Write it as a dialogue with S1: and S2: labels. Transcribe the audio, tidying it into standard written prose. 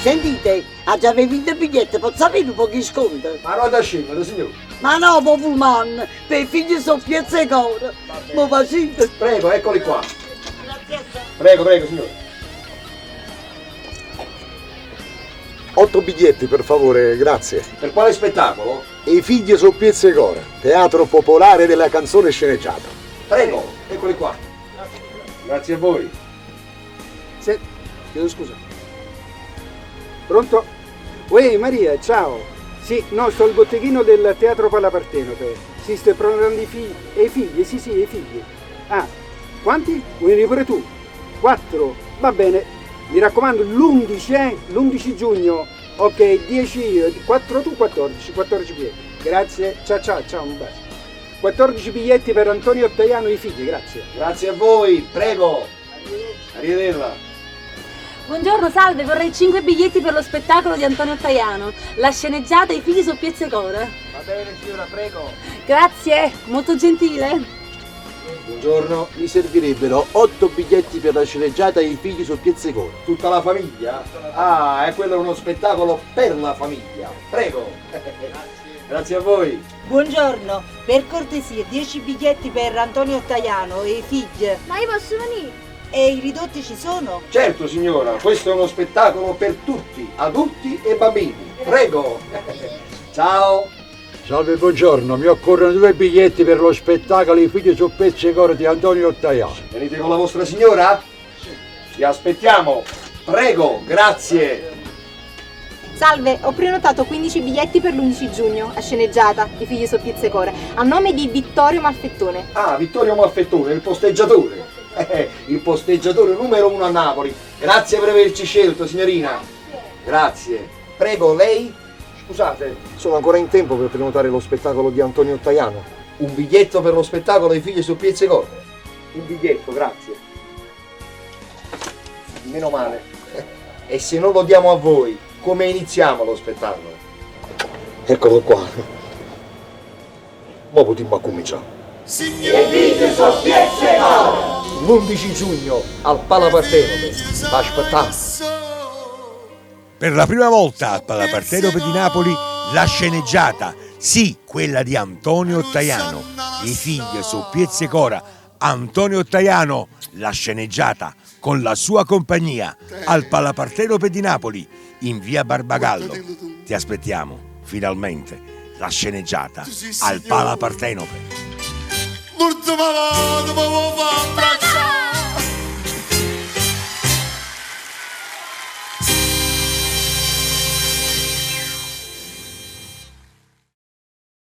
S1: Sentite, ha già vinto il biglietto, posso avere un po' di sconto?
S2: Ma non da scendere, signore.
S1: Ma no, proprio man, per i figli sono piezze e cose. Ma facite.
S2: Prego, eccoli qua. Prego, prego, signore.
S3: 8 biglietti, per favore, grazie.
S2: Per quale spettacolo?
S3: I figli su Piazza Cora, teatro popolare della canzone sceneggiata.
S2: Prego, eccoli qua. Grazie a voi.
S4: Chiedo scusa. Pronto? Uè Maria, ciao. Sì, no, sto al botteghino del Teatro Palapartenope. Sì, sto prenotando i figli, sì, i figli. Ah, quanti? Vieni pure tu. 4, va bene. Mi raccomando, l'11, l'11 giugno. Ok, 10, 4 tu, 14 biglietti. Grazie, ciao, un bacio. 14 biglietti per Antonio Ottaiano e i figli, grazie.
S2: Grazie a voi, prego. Arrivederla.
S5: Buongiorno, salve, vorrei 5 biglietti per lo spettacolo di Antonio Ottaiano, la sceneggiata I figli su Piazza Cora.
S2: Va bene signora, prego.
S5: Grazie, molto gentile.
S2: Buongiorno.
S3: Mi servirebbero 8 biglietti per la sceneggiata I figli su Piazza Cora.
S2: Tutta la famiglia? Ah, è quello uno spettacolo per la famiglia. Prego. Grazie a voi.
S6: Buongiorno, per cortesia 10 biglietti per Antonio Ottaiano e i figli.
S7: Ma io posso venire?
S6: E i ridotti ci sono?
S2: Certo signora, questo è uno spettacolo per tutti, adulti e bambini. Prego. Ciao.
S8: Salve, buongiorno, mi occorrono 2 biglietti per lo spettacolo I figli su Piazza Cora di Antonio Ottaiano.
S2: Venite con la vostra signora? Vi aspettiamo. Prego, grazie.
S7: Salve, ho prenotato 15 biglietti per l'11 giugno a sceneggiata I figli su Piazza Cora a nome di Vittorio Malfettone.
S2: Ah, Vittorio Malfettone, il posteggiatore. Il posteggiatore numero 1 a Napoli. Grazie per averci scelto, signorina. Grazie. Prego, lei? Scusate.
S3: Sono ancora in tempo per prenotare lo spettacolo di Antonio Ottaiano.
S2: Un biglietto per lo spettacolo dei figli su Piazza Cora. Un biglietto, grazie. Meno male. E se non lo diamo a voi, come iniziamo lo spettacolo?
S3: Eccolo qua. Ma potremmo cominciare.
S2: L'11 giugno al Palapartenope. Aspettate.
S9: Per la prima volta al Palapartenope di Napoli la sceneggiata, sì, quella di Antonio Ottaiano, I figli su Piazza Cora. Antonio Ottaiano, la sceneggiata con la sua compagnia al Palapartenope di Napoli in via Barbagallo. Ti aspettiamo, finalmente, la sceneggiata al Palapartenope.